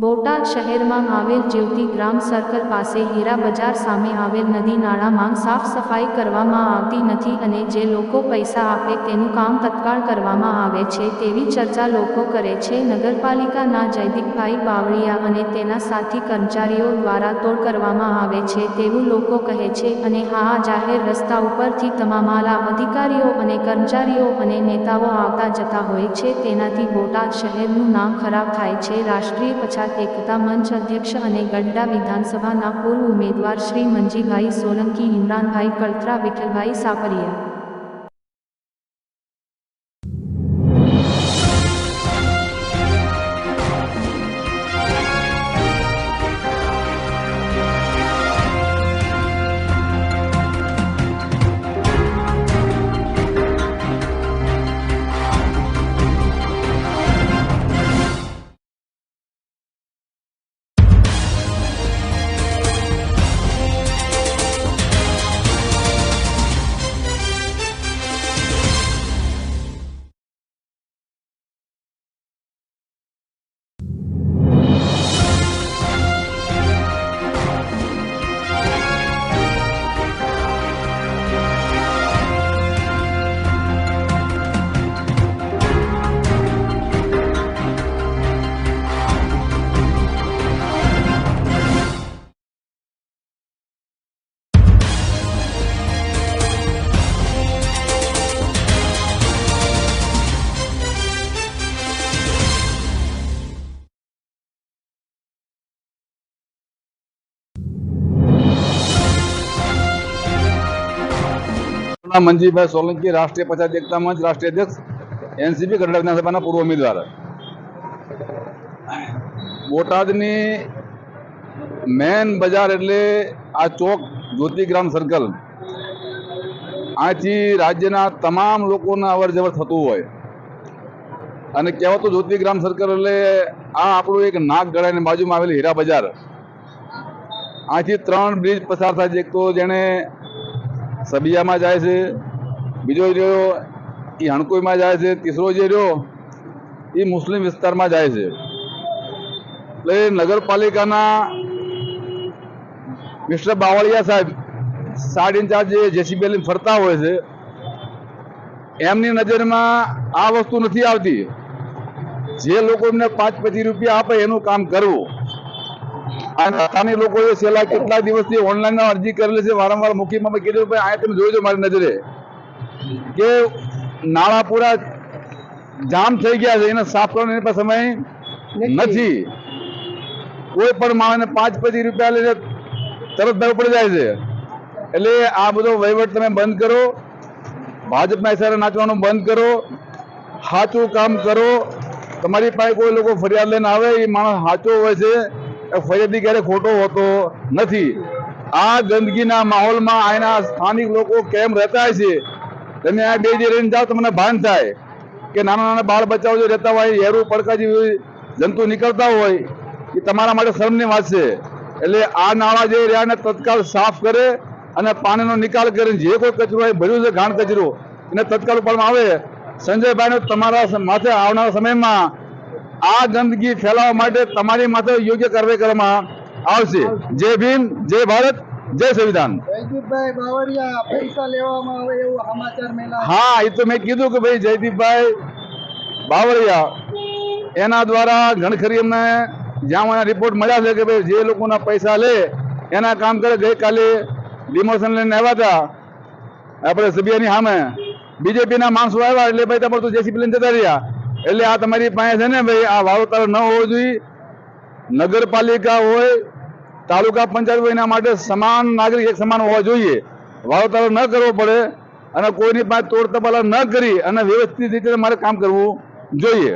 બોટાદ શહેરમાં આવેલ જ્યોતિ ગ્રામ સર્કલ પાસે હીરા બજાર સામે આવેલ નદી નાળામાં સાફ સફાઈ કરવામાં આવતી નથી અને જે લોકો પૈસા આપે તેનું કામ તત્કાળ કરવામાં આવે છે તેવી ચર્ચા લોકો કરે છે। નગરપાલિકાના જયદીપભાઈ બાવળિયા અને તેના સાથી કર્મચારીઓ દ્વારા તોડ કરવામાં આવે છે તેવું લોકો કહે છે અને આ જાહેર રસ્તા ઉપરથી તમામ અધિકારીઓ અને કર્મચારીઓ અને નેતાઓ આવતા જતા હોય છે તેનાથી બોટાદ શહેરનું નામ ખરાબ થાય છે। રાષ્ટ્રીય પછાત એકતા મંચ અધ્યક્ષ અને ગઢડા વિધાનસભાના પૂર્વ ઉમેદવાર શ્રી મંજીભાઈ સોલંકી, ઇમરાનભાઈ કળથરા, વિઠ્ઠલભાઈ સાપરિયા। मंजीभाई सोलंकी, राष्ट्रीय पछात एकता मंच राष्ट्रीय अध्यक्ष, एनसीपी गढ़ડા विधानसभा पूर्व उम्मीदवार। बोटादनी मेन बजार एटले आ चौक ज्योतिग्राम सर्कल आथी राज्यना तमाम लोकोने अवर जवर थतुं होय अने कहेवातो ज्योतिग्राम सर्कल एटले आ आपणुं एक नाक गळानी बाजुमां आवेली हीरा बजार। आथी 3 ब्रिज पसार थाय छे। एक तो जेने सबिया में जाए से, बीजो जो ये हणकोई में जाए से, तीसरो जो ये मुस्लिम विस्तार में जाए से। એટલે નગરપાલિકાના મિસ્ટર બાવળિયા સાહેબ 7 ઇન્ચાર્જ જેસીબી લઈને ફરતા હોય છે, એમની નજરમાં આ વસ્તુ નથી આવતી। જે લોકો એમને 5-25 રૂપિયા આપે એનું કામ કરવું। स्थानीय लोग छेल्ला केटला दिवसथी ऑनलाइन अरजी करेली छे। वारंवार मुख्यमंत्री कीधुं भाई आ तमे जोईजो मारी नजरे के नाळा पूरा जाम थई गया छे, एने साफ करવાનો एनी पासे समय નથી। कोई पण माणसने 5-25 રૂપિયા લઈને તરત ભાવ પડી જાય છે। એટલે આ બધો વહીવટ તમે બંધ કરો, ભાજપના ઇશારે નાચવાનું બંધ કરો, સાચું કામ કરો। તમારી પાસે કોઈ લોકો ફરિયાદ લઈને આવે એ માણસ સાચો હોય છે, फरियादी क्यारे खोटो होतो नहीं। आ गंदगीना माहोलमां आना स्थानिक लोग केम रहता है? तमे आ बेजी रहीने जाओ तो मने भान थाय के नाना नाना बाळ बच्चाओ जो रहता होय, हेरू पड़का जेवी जंतु निकलता होय, ए तमारा माटे शरमनी वात छे। एटले आ नाळा जे रह्याने तत्काल साफ करे अने पाणीनो निकाल करे। जे कोई कचरो है भर्यो छे घाण कचरो एने तत्काल उपाडवामां आवे। संजयभाईने तमारा माथे आवनारा समयमां आ गंदगी फैलावा माटे तमारी माथे योग्य कार्रवाई करवामां आवशे। जय भीम, जय भारत, जय संविधान। जयदीपभाई बावरिया पैसा लेवामां आवे एवुं समाचार मेला। हाँ, ए तो मैं कीधुं के भाई जयदीपभाई बावरिया एना द्वारा घणी खरी अमने ज्यां મને रिपोर्ट मळ्या छे के भाई जे लोकोना पैसा ले एना काम करे। गई काले डिमोशन लईने આવ્યા હતા આપણે સબિયાની સામે, बीजेपी ना माणसो આવ્યા એટલે ભાઈ તમારે તો જેસીબી લઈને જતા રહ્યા। એટલે આ તમારી પાસે છે ને ભાઈ આ વાવતર ન હોવો જોઈએ। નગરપાલિકા હોય, તાલુકા પંચાયત હોય, એના માટે સમાન નાગરિક એક સમાન હોવા જોઈએ। વાવતર ન કરવો પડે અને કોઈની પાસે તોડ તપાલા ન કરી અને વ્યવસ્થિત રીતે મારે કામ કરવું જોઈએ।